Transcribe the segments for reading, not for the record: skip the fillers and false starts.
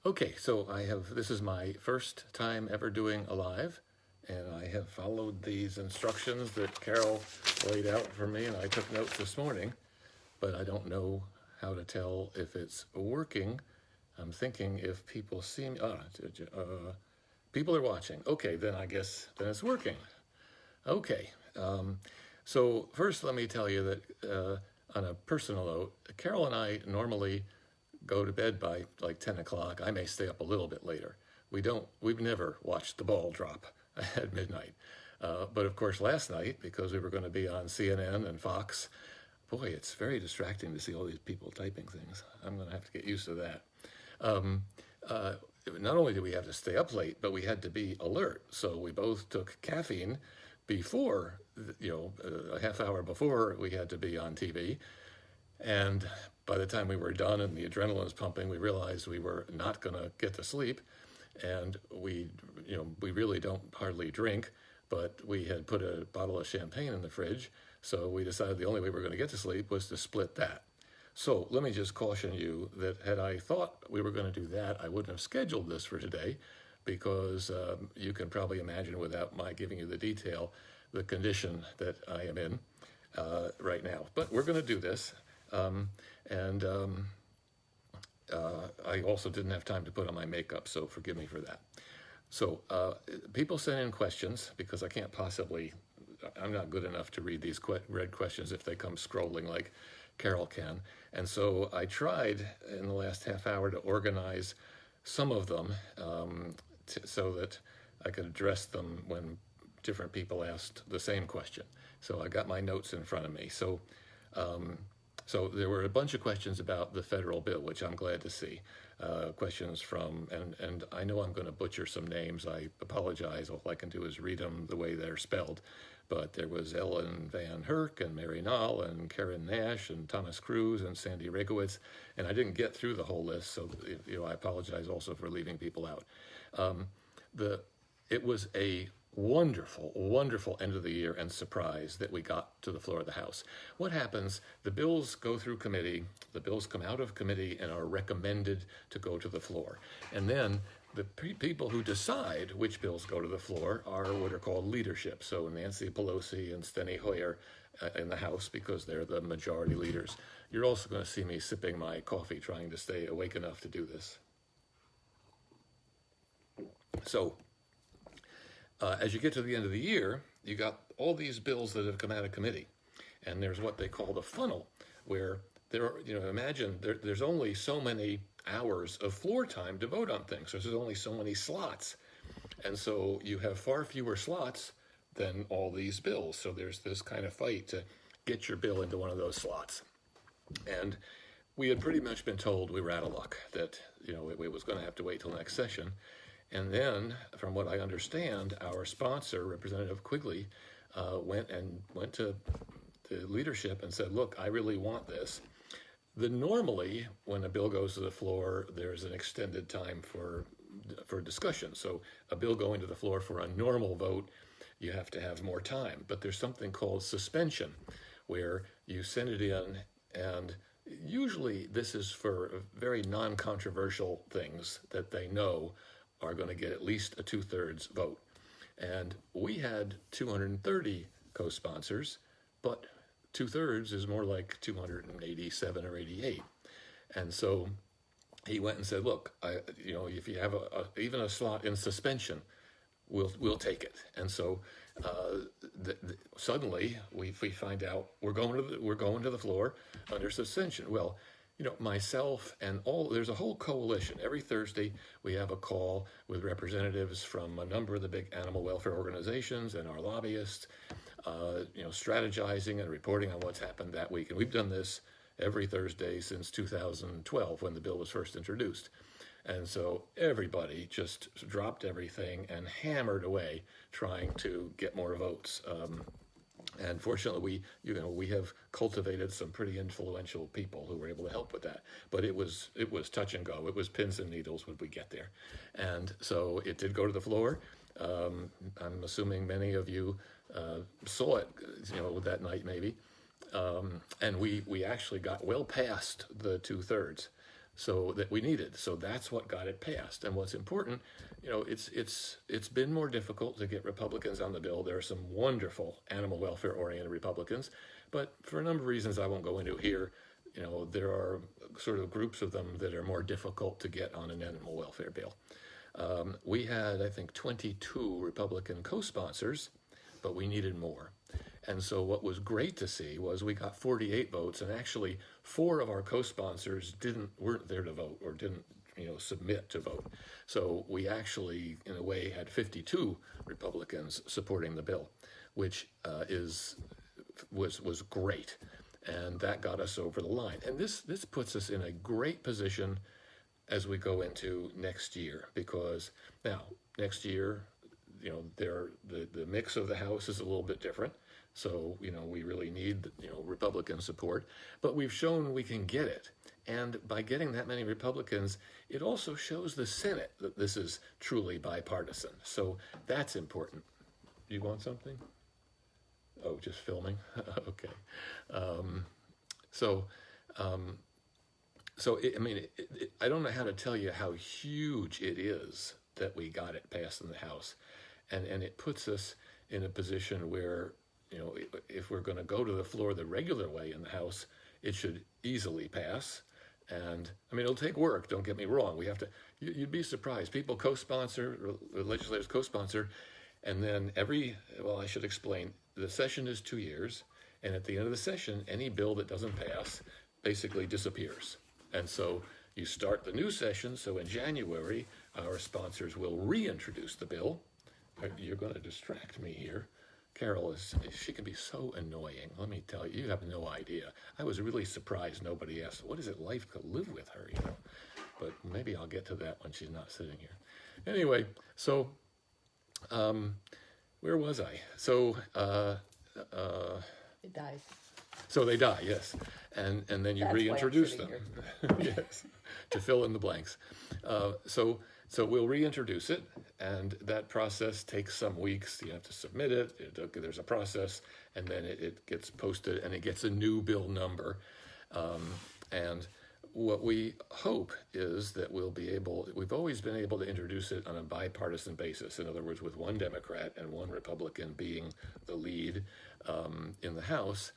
Okay, so this is my first time ever doing a live, and I have followed these instructions that Carol laid out for me, and I took notes this morning, but I don't know how to tell if it's working. I'm thinking if people see me, people are watching. Okay, then I guess then it's working. Okay, so first let me tell you that on a personal note, Carol and I normally go to bed by like 10 o'clock. I may stay up a little bit later. We've never watched the ball drop at midnight. But of course last night, because we were going to be on CNN and Fox, boy, it's very distracting to see all these people typing things. I'm going to have to get used to that. Um, uh, Not only did we have to stay up late, but we had to be alert. So we both took caffeine before, a half hour before we had to be on TV. And by the time we were done and the adrenaline was pumping, we realized we were not going to get to sleep. And we really don't hardly drink, but we had put a bottle of champagne in the fridge. So we decided the only way we were going to get to sleep was to split that. So let me just caution you that had I thought we were going to do that, I wouldn't have scheduled this for today, because you can probably imagine, without my giving you the detail, the condition that I am in right now. But we're going to do this. And I also didn't have time to put on my makeup, so forgive me for that. So people send in questions, because I'm not good enough to read these read questions if they come scrolling like Carol can. And so I tried in the last half hour to organize some of them so that I could address them when different people asked the same question. So I got my notes in front of me. So there were a bunch of questions about the federal bill, which I'm glad to see. Questions from, and I know I'm going to butcher some names. I apologize. All I can do is read them the way they're spelled. But there was Ellen Van Herk and Mary Nall and Karen Nash and Thomas Cruz and Sandy Regowitz. And I didn't get through the whole list, so I apologize also for leaving people out. It was a wonderful, wonderful end of the year and surprise that we got to the floor of the House. What happens? The bills go through committee, the bills come out of committee and are recommended to go to the floor. And then the people who decide which bills go to the floor are what are called leadership. So Nancy Pelosi and Steny Hoyer in the House, because they're the majority leaders. You're also going to see me sipping my coffee, trying to stay awake enough to do this. So as you get to the end of the year, you got all these bills that have come out of committee, and there's what they call the funnel, where there are, imagine there's only so many hours of floor time to vote on things. So there's only so many slots, and so you have far fewer slots than all these bills. So there's this kind of fight to get your bill into one of those slots, and we had pretty much been told we were out of luck, that it was going to have to wait till next session. And then, from what I understand, our sponsor, Representative Quigley, went to the leadership and said, look, I really want this. Normally, when a bill goes to the floor, there's an extended time for discussion. So a bill going to the floor for a normal vote, you have to have more time. But there's something called suspension, where you send it in, and usually this is for very non-controversial things that they know are going to get at least a 2/3 vote. And we had 230 co-sponsors, but 2/3 is more like 287 or 88. And so he went and said, look, if you have even a slot in suspension, we'll take it. And so suddenly we find out we're going to the floor under suspension. Well, myself and there's a whole coalition. Every Thursday we have a call with representatives from a number of the big animal welfare organizations and our lobbyists, strategizing and reporting on what's happened that week. And we've done this every Thursday since 2012, when the bill was first introduced. And so everybody just dropped everything and hammered away trying to get more votes. And fortunately, we have cultivated some pretty influential people who were able to help with that. But it was touch and go. It was pins and needles when we get there. And so it did go to the floor. I'm assuming many of you saw it, that night maybe. And we actually got well past the 2/3. so that we needed. So that's what got it passed. And what's important, it's been more difficult to get Republicans on the bill. There are some wonderful animal welfare oriented Republicans, but for a number of reasons I won't go into here, there are sort of groups of them that are more difficult to get on an animal welfare bill. We had, I think, 22 Republican co-sponsors, but we needed more. And so what was great to see was we got 48 votes, and actually 4 of our co-sponsors weren't there to vote or didn't submit to vote. So we actually, in a way, had 52 Republicans supporting the bill, which was great, and that got us over the line. And this puts us in a great position as we go into next year, because now next year, the mix of the House is a little bit different. So, we really need, Republican support, but we've shown we can get it. And by getting that many Republicans, it also shows the Senate that this is truly bipartisan. So that's important. You want something? Oh, just filming? Okay. I don't know how to tell you how huge it is that we got it passed in the House. And it puts us in a position where, if we're going to go to the floor the regular way in the House, it should easily pass. And it'll take work, don't get me wrong. We have to, you'd be surprised. People co-sponsor, legislators co-sponsor, and then I should explain, the session is 2 years, and at the end of the session, any bill that doesn't pass basically disappears. And so you start the new session, so in January, our sponsors will reintroduce the bill. You're going to distract me here. Carol she can be so annoying. Let me tell you, you have no idea. I was really surprised nobody asked, what is it like to live with her, But maybe I'll get to that when she's not sitting here. Anyway, so where was I? So it dies. So they die, yes. And then you reintroduce them. Yes, to fill in the blanks. So we'll reintroduce it, and that process takes some weeks. You have to submit it. There's a process, and then it gets posted, and it gets a new bill number. And what we hope is that we've always been able to introduce it on a bipartisan basis. In other words, with one Democrat and one Republican being the lead in the House.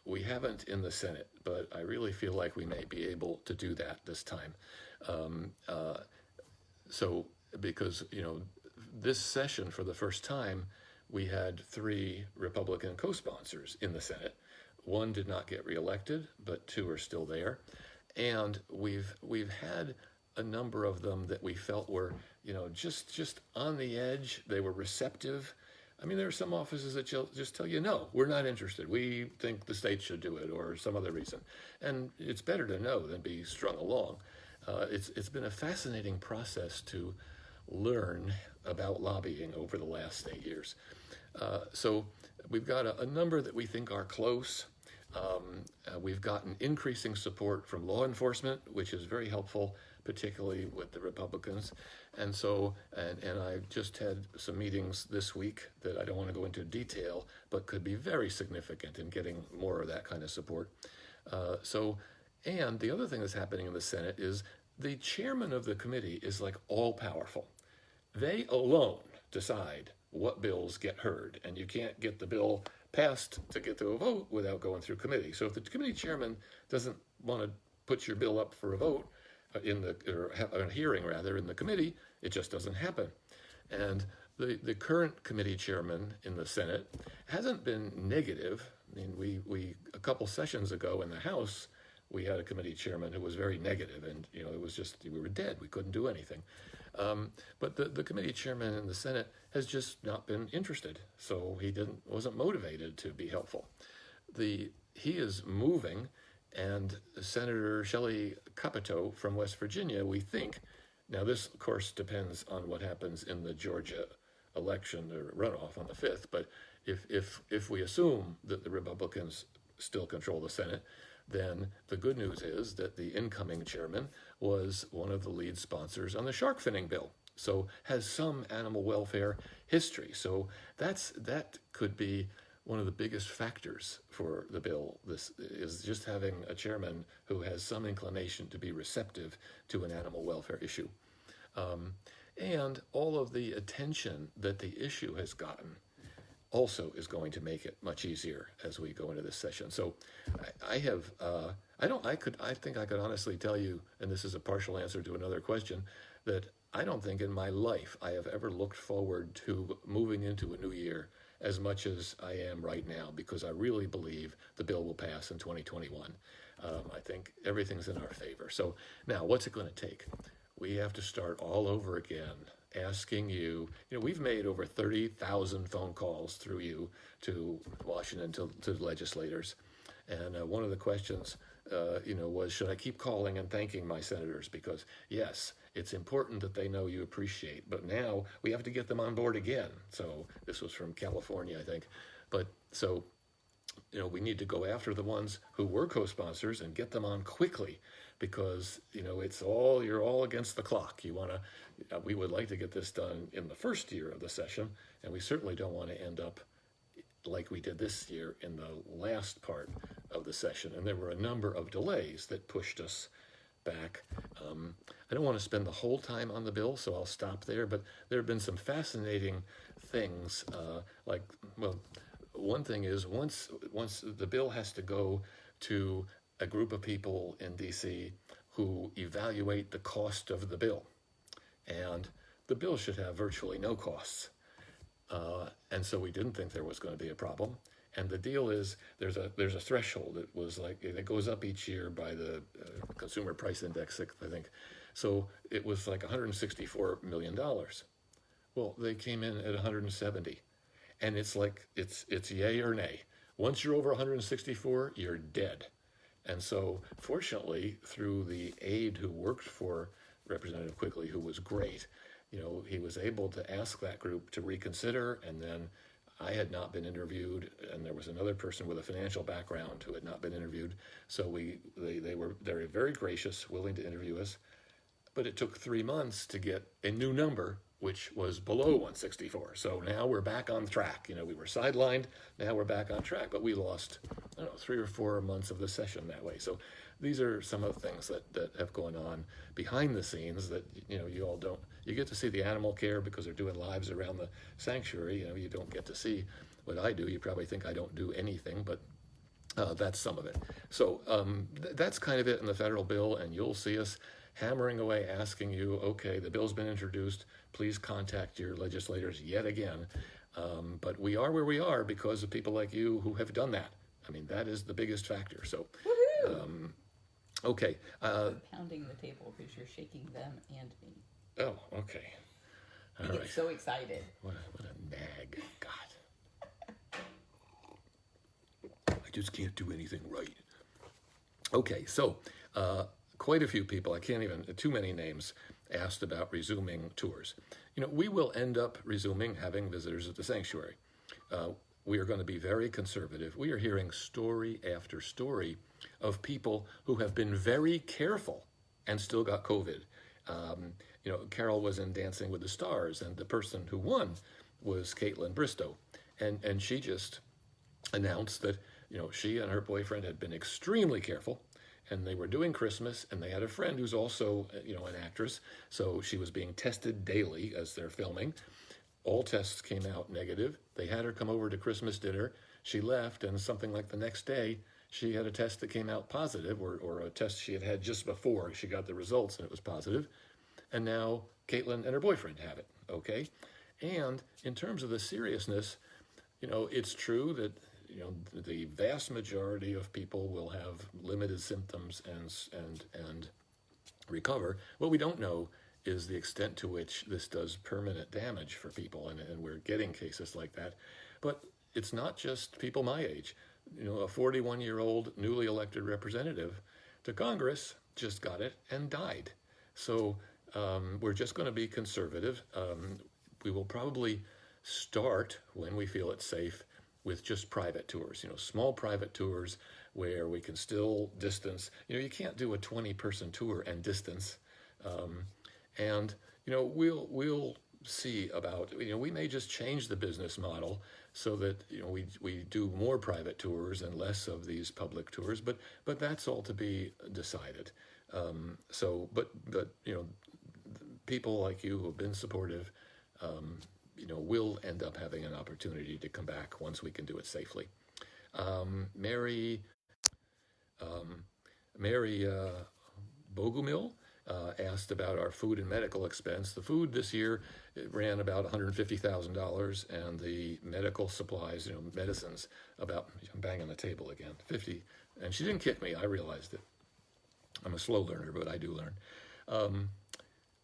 We haven't in the Senate, but I really feel like we may be able to do that this time. Because, this session for the first time, we had 3 Republican co-sponsors in the Senate. 1 did not get reelected, but 2 are still there. And we've had a number of them that we felt were, just on the edge. They were receptive. There are some offices that just tell you, no, we're not interested. We think the state should do it, or some other reason. And it's better to know than be strung along. It's been a fascinating process to learn about lobbying over the last 8 years. So we've got a number that we think are close. We've gotten increasing support from law enforcement, which is very helpful, particularly with the Republicans. And I just had some meetings this week that I don't want to go into detail, but could be very significant in getting more of that kind of support. And the other thing that's happening in the Senate is the chairman of the committee is like all powerful. They alone decide what bills get heard, and you can't get the bill passed to get to a vote without going through committee. So if the committee chairman doesn't want to put your bill up for a vote or a hearing rather in the committee, it just doesn't happen. And the current committee chairman in the Senate hasn't been negative. We a couple sessions ago in the House, we had a committee chairman who was very negative, and it was just, we were dead. We couldn't do anything. But the committee chairman in the Senate has just not been interested, so he wasn't motivated to be helpful. He is moving, and Senator Shelley Capito from West Virginia, we think, now this of course depends on what happens in the Georgia election or runoff on the 5th, but if we assume that the Republicans still control the Senate, then the good news is that the incoming chairman was one of the lead sponsors on the shark finning bill, so has some animal welfare history. So that could be one of the biggest factors for the bill. This is just having a chairman who has some inclination to be receptive to an animal welfare issue. And all of the attention that the issue has gotten also is going to make it much easier as we go into this session. So I think I could honestly tell you, and this is a partial answer to another question, that I don't think in my life I have ever looked forward to moving into a new year as much as I am right now, because I really believe the bill will pass in 2021. I think everything's in our favor. So now, what's it going to take? We have to start all over again, asking you, we've made over 30,000 phone calls through you to Washington, to legislators. And one of the questions, was, should I keep calling and thanking my senators? Because yes, it's important that they know you appreciate, but now we have to get them on board again. So this was from California, I think. But so, we need to go after the ones who were co-sponsors and get them on quickly, because you're all against the clock. We would like to get this done in the first year of the session, and we certainly don't want to end up like we did this year in the last part of the session. And there were a number of delays that pushed us back. I don't want to spend the whole time on the bill, so I'll stop there, but there have been some fascinating things, one thing is once the bill has to go to a group of people in DC who evaluate the cost of the bill. And the bill should have virtually no costs. And so we didn't think there was going to be a problem. And the deal is there's a threshold. It goes up each year by the Consumer Price Index, I think. So it was like $164 million. Well, they came in at 170. And it's like, it's yay or nay. Once you're over 164, you're dead. And so fortunately, through the aide who worked for Representative Quigley, who was great, he was able to ask that group to reconsider. And then I had not been interviewed, and there was another person with a financial background who had not been interviewed. So they were very gracious, willing to interview us. But it took 3 months to get a new number, which was below 164. So now we're back on track. We were sidelined, now we're back on track, but we lost, 3 or 4 months of the session that way. So these are some of the things that have gone on behind the scenes that, you all don't, you get to see the animal care because they're doing lives around the sanctuary. You don't get to see what I do. You probably think I don't do anything, but that's some of it. So that's kind of it in the federal bill, and you'll see us hammering away, asking you, okay, the bill's been introduced, please contact your legislators yet again. But we are where we are because of people like you who have done that. I mean, that is the biggest factor. So, okay. Pounding the table because you're shaking them and me. Oh, okay. I get so excited. What a nag. God. I just can't do anything right. Okay, so quite a few people, I can't even, too many names, asked about resuming tours. We will end up resuming having visitors at the sanctuary. We are going to be very conservative. We are hearing story after story of people who have been very careful and still got COVID. Carol was in Dancing with the Stars, and the person who won was Caitlin Bristow. And she just announced that, she and her boyfriend had been extremely careful, and they were doing Christmas, and they had a friend who's also, an actress, so she was being tested daily as they're filming. All tests came out negative. They had her come over to Christmas dinner. She left, and something like the next day, she had a test that came out positive, or a test she had just before she got the results, and it was positive. And now Caitlin and her boyfriend have it, okay? And in terms of the seriousness, it's true that the vast majority of people will have limited symptoms and recover. What we don't know is the extent to which this does permanent damage for people, and we're getting cases like that. But it's not just people my age. A 41-year-old newly elected representative to Congress just got it and died. So we're just going to be conservative. We will probably start, when we feel it's safe, with just private tours, small private tours where we can still distance. You can't do a 20-person tour and distance. We'll see about, we may just change the business model so that, we do more private tours and less of these public tours, but that's all to be decided. But people like you who have been supportive, will end up having an opportunity to come back once we can do it safely. Mary Bogumil asked about our food and medical expense. The food this year, it ran about $150,000, and the medical supplies, medicines, I'm banging the table again, 50. And she didn't kick me, I realized it. I'm a slow learner, but I do learn.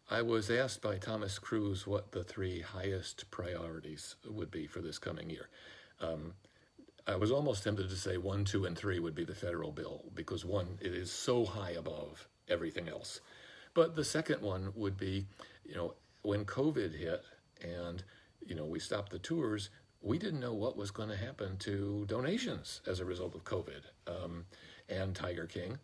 I was asked by Thomas Cruise what the 3 highest priorities would be for this coming year. I was almost tempted to say 1, 2, and 3 would be the federal bill, because 1, it is so high above everything else. But the second one would be, when COVID hit and, we stopped the tours, we didn't know what was going to happen to donations as a result of COVID and Tiger King.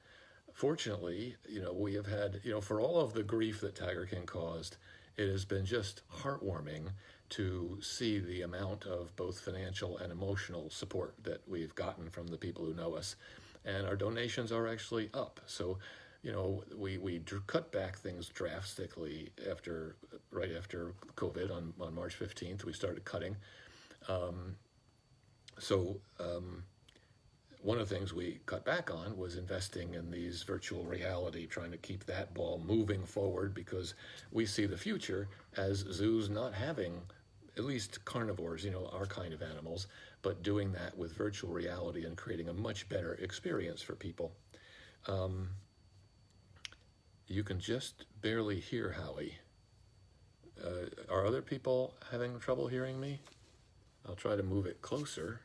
Fortunately, we have had, for all of the grief that Tiger King caused, it has been just heartwarming to see the amount of both financial and emotional support that we've gotten from the people who know us. And our donations are actually up. So, we cut back things drastically right after COVID on March 15th. We started cutting. One of the things we cut back on was investing in these virtual reality, trying to keep that ball moving forward, because we see the future as zoos not having, at least carnivores, our kind of animals, but doing that with virtual reality and creating a much better experience for people. You can just barely hear Howie. Are other people having trouble hearing me? I'll try to move it closer.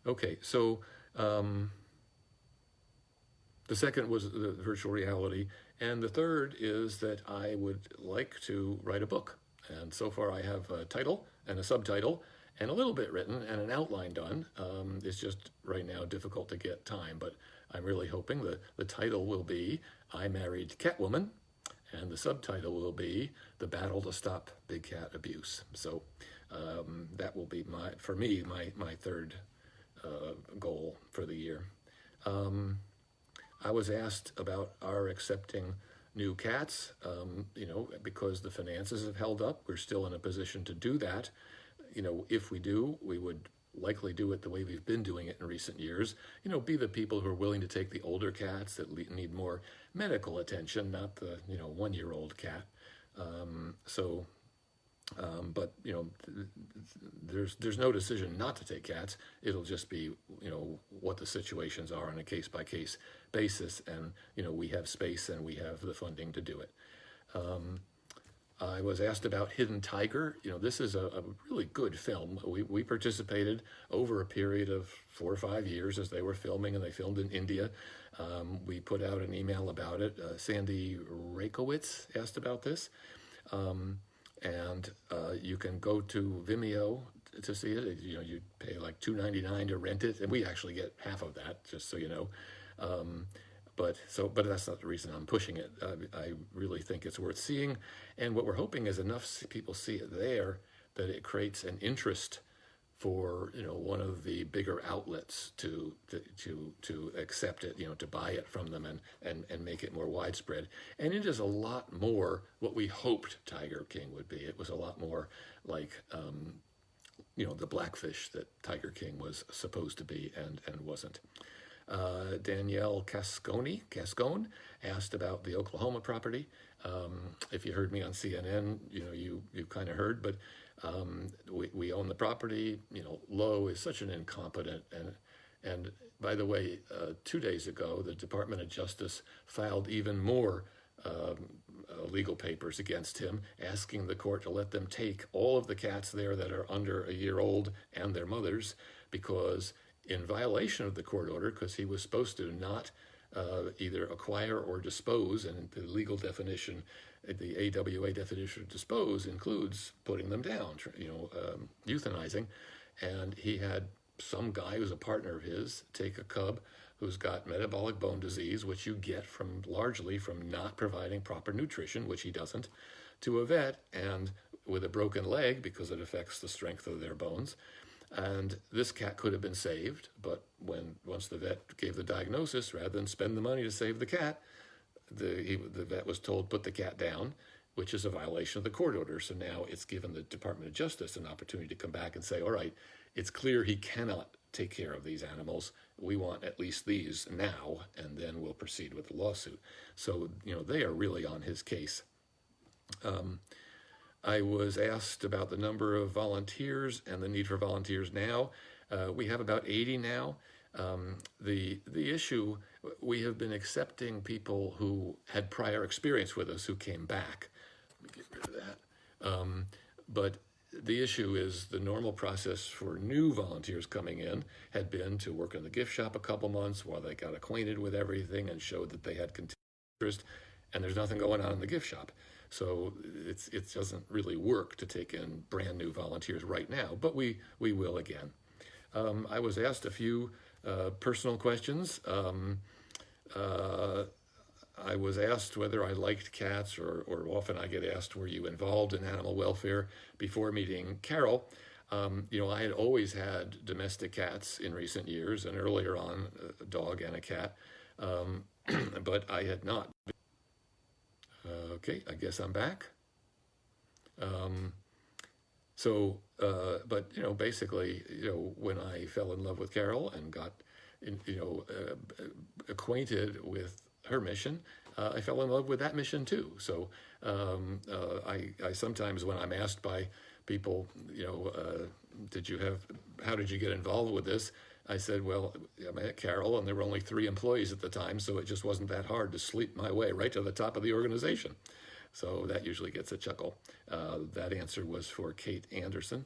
Okay, so the second was the virtual reality, and the third is that I would like to write a book. And so far I have a title and a subtitle and a little bit written and an outline done. It's just right now difficult to get time, but I'm really hoping that the title will be I Married Catwoman, and the subtitle will be The Battle to Stop Big Cat Abuse. So that will be my third goal for the year. I was asked about our accepting new cats, because the finances have held up. We're still in a position to do that. If we do, we would likely do it the way we've been doing it in recent years. Be the people who are willing to take the older cats that need more medical attention, not the 1-year-old cat. But there's no decision not to take cats. It'll just be what the situations are on a case-by-case basis, and we have space and we have the funding to do it. I was asked about Hidden Tiger. This is a really good film. We participated over a period of 4 or 5 years as they were filming, and they filmed in India. We put out an email about it. Sandy Rakowitz asked about this. And you can go to Vimeo to see it. You pay like $2.99 to rent it, and we actually get half of that, just so you know. But that's not the reason I'm pushing it. I really think it's worth seeing, and what we're hoping is enough people see it there that it creates an interest for one of the bigger outlets to accept it, to buy it from them and make it more widespread. And it is a lot more what we hoped Tiger King would be. It was a lot more like the blackfish that Tiger King was supposed to be and wasn't. Danielle Cascone asked about the Oklahoma property. If you heard me on CNN, you kind of heard, but we own the property. Lowe is such an incompetent, and by the way, 2 days ago, the Department of Justice filed even more legal papers against him, asking the court to let them take all of the cats there that are under a year old and their mothers, because in violation of the court order, because he was supposed to not either acquire or dispose, and the legal definition, the AWA definition of dispose includes putting them down, euthanizing, and he had some guy who's a partner of his take a cub who's got metabolic bone disease, which you get from largely from not providing proper nutrition, which he doesn't, to a vet, and with a broken leg because it affects the strength of their bones. And this cat could have been saved, but once the vet gave the diagnosis, rather than spend the money to save the cat, the vet was told, put the cat down, which is a violation of the court order. So now it's given the Department of Justice an opportunity to come back and say, all right, it's clear he cannot take care of these animals. We want at least these now, and then we'll proceed with the lawsuit. So, they are really on his case. I was asked about the number of volunteers and the need for volunteers now. We have about 80 now. The issue, we have been accepting people who had prior experience with us who came back. Let me get rid of that. But the issue is the normal process for new volunteers coming in had been to work in the gift shop a couple months while they got acquainted with everything and showed that they had continued interest, and there's nothing going on in the gift shop. So it doesn't really work to take in brand new volunteers right now, but we will again. I was asked a few personal questions. I was asked whether I liked cats, or often I get asked, were you involved in animal welfare before meeting Carol? I had always had domestic cats in recent years, and earlier on a dog and a cat, but I had not. Okay, I guess I'm back. Basically, when I fell in love with Carol and got, acquainted with her mission, I fell in love with that mission too. So I sometimes, when I'm asked by people, how did you get involved with this? I said, well, I met Carol, and there were only 3 employees at the time, so it just wasn't that hard to sleep my way right to the top of the organization. So that usually gets a chuckle. That answer was for Kate Anderson.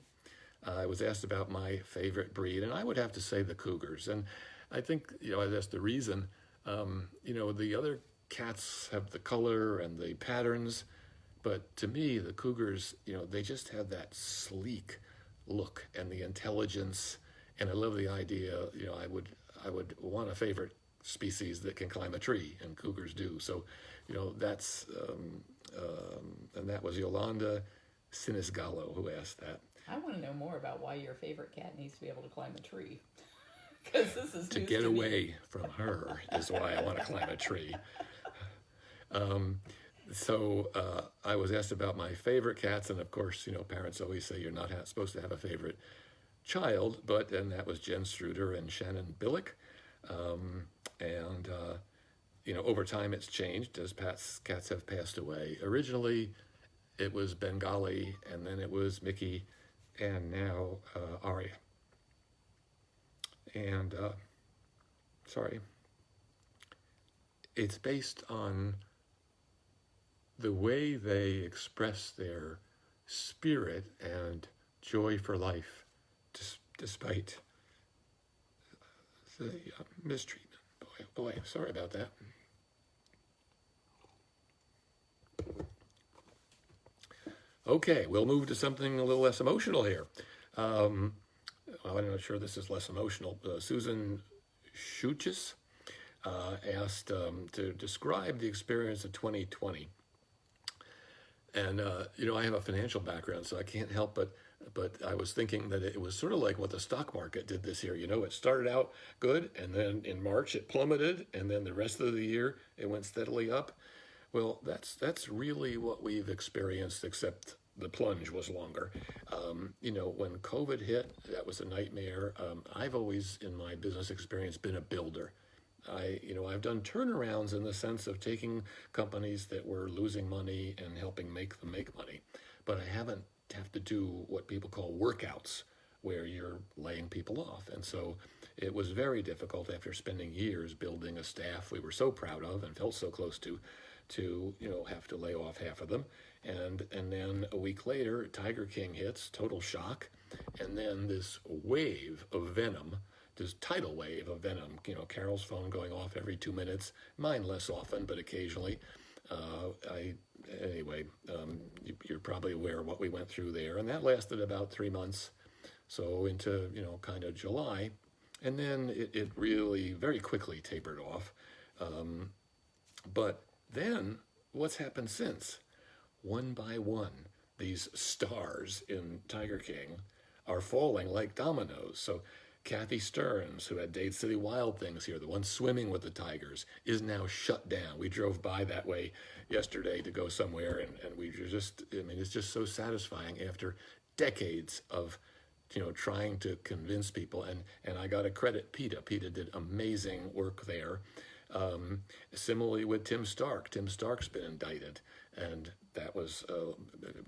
I was asked about my favorite breed, and I would have to say the Cougars. And I think, that's the reason. The other cats have the color and the patterns, but to me, the Cougars, they just have that sleek look and the intelligence. And I love the idea, I would want a favorite species that can climb a tree, and Cougars do. So, that's, and that was Yolanda Sinisgallo who asked that. I want to know more about why your favorite cat needs to be able to climb a tree. Because this is to news get to away me. from her is why I want to climb a tree. I was asked about my favorite cats, and of course, parents always say you're not supposed to have a favorite child, and that was Jen Struder and Shannon Billick. Over time it's changed as cats have passed away. Originally, it was Bengali, and then it was Mickey, and now Aria. And, it's based on the way they express their spirit and joy for life, despite the mistreatment. Boy, sorry about that. Okay, we'll move to something a little less emotional here. I'm not sure this is less emotional. Susan Schuchis asked to describe the experience of 2020. And, I have a financial background, so I can't help but I was thinking that it was sort of like what the stock market did this year. It started out good, and then in March it plummeted, and then the rest of the year it went steadily up. Well, that's really what we've experienced, except the plunge was longer. When COVID hit, that was a nightmare. I've always, in my business experience, been a builder. I've done turnarounds in the sense of taking companies that were losing money and helping make them make money. But I haven't have to do what people call workouts, where you're laying people off. And so it was very difficult after spending years building a staff we were so proud of and felt so close to have to lay off half of them. And then a week later, Tiger King hits, total shock. And then this wave of venom, this tidal wave of venom, Carol's phone going off every 2 minutes, mine less often, but occasionally. You're probably aware of what we went through there. And that lasted about 3 months. so into, kind of July. And then it really very quickly tapered off. But then what's happened since? One by one, these stars in Tiger King are falling like dominoes. So Kathy Stearns, who had Dade City Wild Things here, the one swimming with the tigers, is now shut down. We drove by that way yesterday to go somewhere, and we just, it's just so satisfying after decades of, trying to convince people. And I got to credit PETA. PETA did amazing work there. Similarly with Tim Stark. Tim Stark's been indicted, and that was, a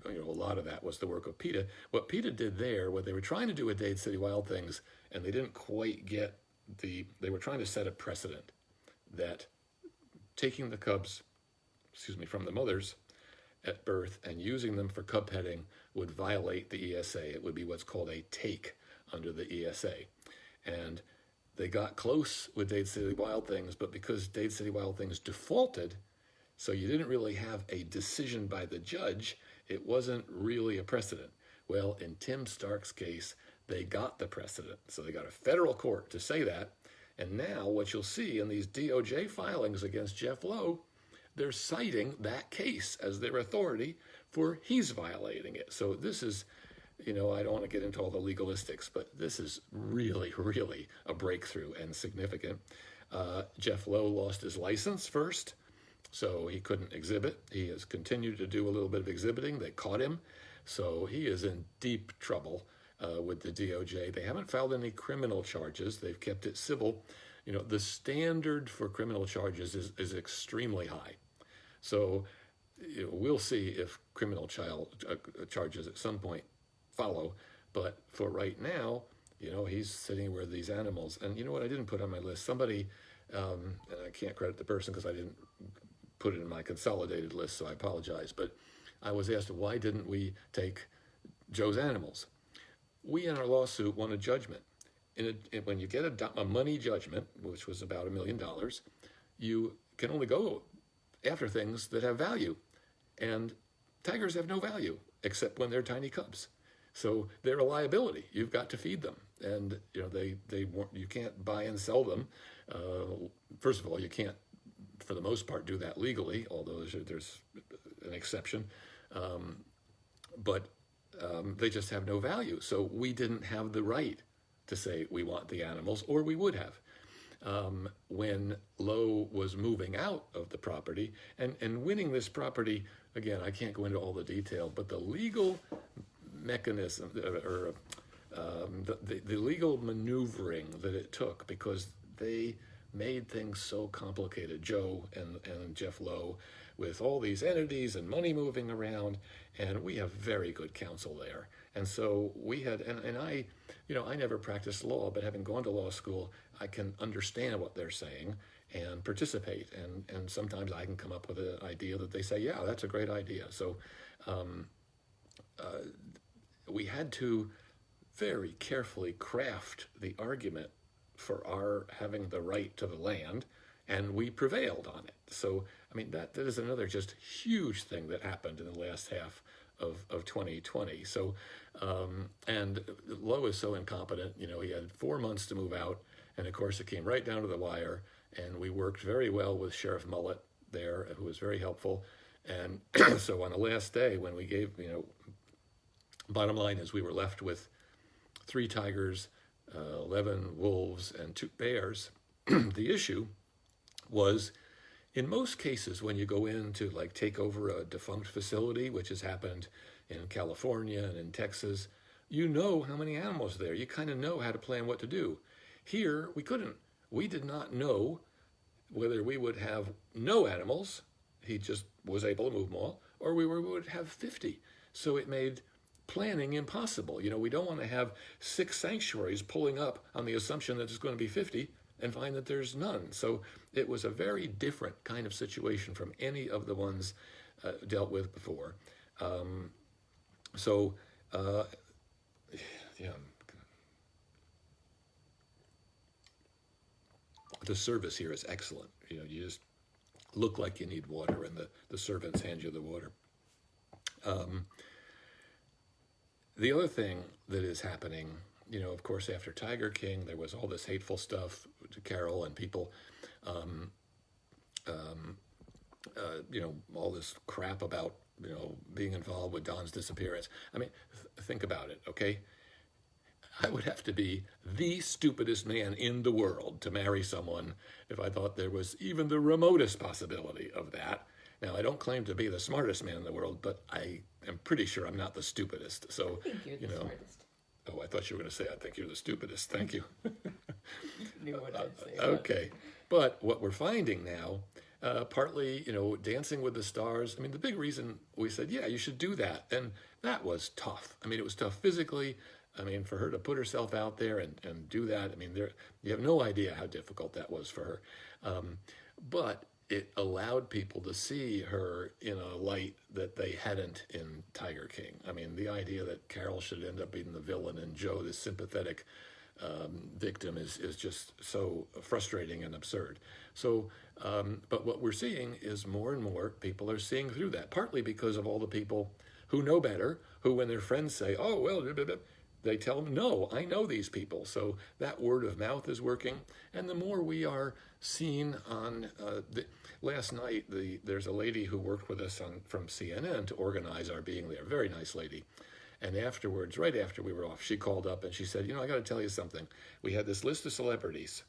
lot of that was the work of PETA. What PETA did there, what they were trying to do with Dade City Wild Things, and they didn't quite get they were trying to set a precedent that taking the cubs, from the mothers at birth and using them for cub petting would violate the ESA. It would be what's called a take under the ESA. And they got close with Dade City Wild Things, but because Dade City Wild Things defaulted, so you didn't really have a decision by the judge, it wasn't really a precedent. Well, in Tim Stark's case, they got the precedent. So they got a federal court to say that. And now what you'll see in these DOJ filings against Jeff Lowe, they're citing that case as their authority for he's violating it. So this is, I don't want to get into all the legalistics, but this is really, really a breakthrough and significant. Jeff Lowe lost his license first, so he couldn't exhibit. He has continued to do a little bit of exhibiting. They caught him, so he is in deep trouble with the DOJ. They haven't filed any criminal charges. They've kept it civil. The standard for criminal charges is extremely high. So we'll see if criminal charges at some point follow. But for right now, he's sitting where these animals, and you know what I didn't put on my list? Somebody, and I can't credit the person because I didn't put it in my consolidated list, so I apologize. But I was asked, why didn't we take Joe's animals? We in our lawsuit won a judgment. When you get a money judgment, which was about $1 million, you can only go after things that have value. And tigers have no value except when they're tiny cubs. So they're a liability. You've got to feed them. And you can't buy and sell them. First of all, you can't, for the most part, do that legally, although there's an exception. But they just have no value. So we didn't have the right to say we want the animals, or we would have. When Lowe was moving out of the property and winning this property, again, I can't go into all the detail, but the legal mechanism or the legal maneuvering that it took, because they made things so complicated, Joe and Jeff Lowe, with all these entities and money moving around, and we have very good counsel there. And so we had, and I, I never practiced law, but having gone to law school, I can understand what they're saying and participate. And sometimes I can come up with an idea that they say, yeah, that's a great idea. So we had to very carefully craft the argument for our having the right to the land, and we prevailed on it. So, that is another just huge thing that happened in the last half of 2020. So, and Lowe is so incompetent, he had 4 months to move out, and of course it came right down to the wire, and we worked very well with Sheriff Mullet there, who was very helpful. And so on the last day when we gave, bottom line is we were left with 3 tigers, 11 wolves, and 2 bears. The issue was, in most cases, when you go in to take over a defunct facility, which has happened in California and in Texas, you know how many animals are there. You kind of know how to plan what to do. Here, we couldn't. We did not know whether we would have no animals, he just was able to move them all, or we would have 50. So it made planning impossible. We don't want to have 6 sanctuaries pulling up on the assumption that there's going to be 50 and find that there's none. So it was a very different kind of situation from any of the ones dealt with before. The service here is excellent. You just look like you need water, and the servants hand you the water. The other thing that is happening you know, of course, after Tiger King, there was all this hateful stuff to Carol and people, you know, all this crap about, you know, being involved with Don's disappearance. I mean, think about it, okay? I would have to be the stupidest man in the world to marry someone if I thought there was even the remotest possibility of that. Now, I don't claim to be the smartest man in the world, but I am pretty sure I'm not the stupidest. So, I think you're the you know, smartest. oh, I thought you were going to say, I think you're the stupidest. Thank you. Knew what I'd say. Okay. But what we're finding now, partly, you know, Dancing with the Stars, I mean, the big reason we said, yeah, you should do that. And that was tough. I mean, it was tough physically. I mean, for her to put herself out there and do that, I mean, you have no idea how difficult that was for her. But it allowed people to see her in a light that they hadn't in Tiger King. I mean, the idea that Carol should end up being the villain and Joe, this sympathetic victim, is just so frustrating and absurd. So, but what we're seeing is more and more people are seeing through that, partly because of all the people who know better, who when their friends say, oh, well, blah, blah, blah, they tell them, no, I know these people. So that word of mouth is working. And the more we are seen on, last night, there's a lady who worked with us from CNN to organize our being there, very nice lady. And afterwards, right after we were off, she called up and she said, you know, I got to tell you something. We had this list of celebrities.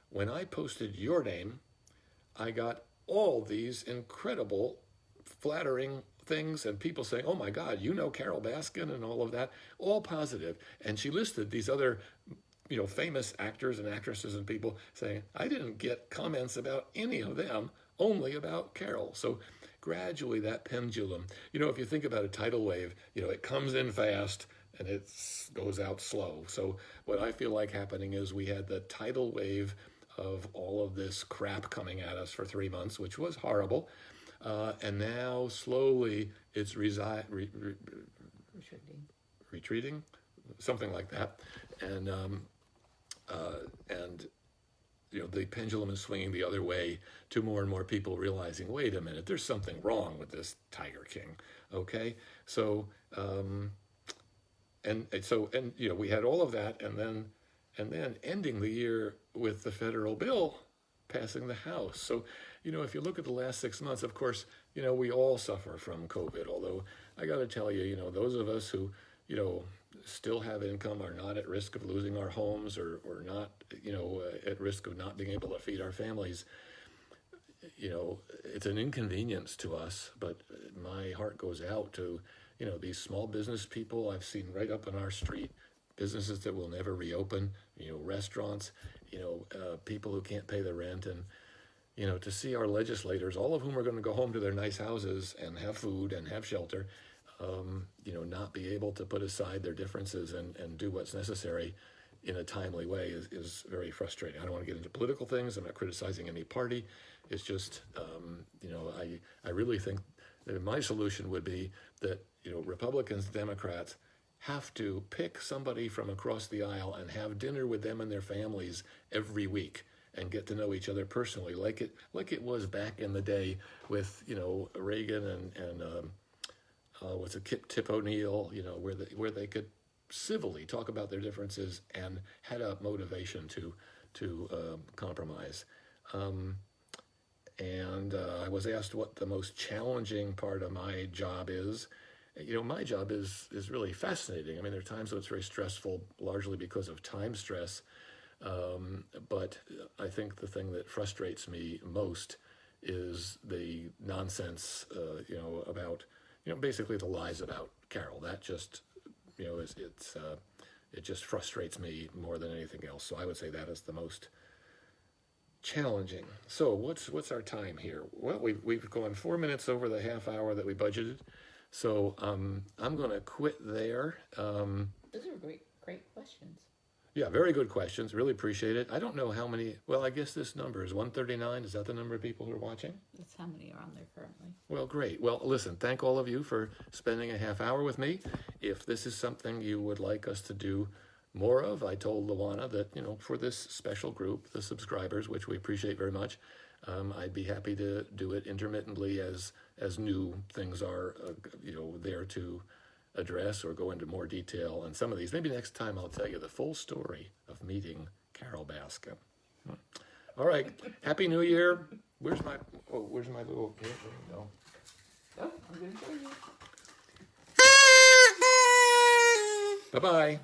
When I posted your name, I got all these incredible, flattering things and people saying, oh my God, you know Carol Baskin and all of that, all positive. And she listed these other, you know, famous actors and actresses and people saying, I didn't get comments about any of them, only about Carol. So gradually that pendulum, you know, if you think about a tidal wave, you know, it comes in fast and it goes out slow. So what I feel like happening is we had the tidal wave of all of this crap coming at us for 3 months, which was horrible. And now slowly it's retreating, something like that. And you know, the pendulum is swinging the other way to more and more people realizing, wait a minute, there's something wrong with this Tiger King. Okay. So, and you know, we had all of that and then ending the year with the federal bill passing the House. So, you know, if you look at the last 6 months, of course, you know, we all suffer from COVID, although I got to tell you, you know, those of us who, you know, still have income are not at risk of losing our homes or not, you know, at risk of not being able to feed our families. You know, it's an inconvenience to us, but my heart goes out to, you know, these small business people I've seen right up on our street, businesses that will never reopen, you know, restaurants, you know, people who can't pay the rent. And, you know, to see our legislators, all of whom are going to go home to their nice houses and have food and have shelter, you know, not be able to put aside their differences and do what's necessary in a timely way is very frustrating. I don't want to get into political things. I'm not criticizing any party. It's just, you know, I really think that my solution would be that, you know, Republicans, Democrats have to pick somebody from across the aisle and have dinner with them and their families every week and get to know each other personally, like it was back in the day with, you know, Reagan and what's it, Tip O'Neill, you know, where they could civilly talk about their differences and had a motivation to compromise. And I was asked what the most challenging part of my job is. You know, my job is really fascinating. I mean, there are times when it's very stressful, largely because of time stress. But I think the thing that frustrates me most is the nonsense, you know, about, you know, basically the lies about Carol. That just, you know, it just frustrates me more than anything else. So I would say that is the most challenging. So what's our time here? Well, we've gone 4 minutes over the half hour that we budgeted. So I'm going to quit there. Those are great questions. Yeah, very good questions. Really appreciate it. I don't know how many. Well, I guess this number is 139. Is that the number of people who are watching? That's how many are on there currently. Well, great. Well, listen, thank all of you for spending a half hour with me. If this is something you would like us to do more of, I told Luana that, you know, for this special group, the subscribers, which we appreciate very much, I'd be happy to do it intermittently as new things are, you know, there to address or go into more detail on some of these. Maybe next time I'll tell you the full story of meeting Carol Baskin. All right. Happy New Year. Where's my little, here we go. Oh, I'm going to show you. Bye-bye.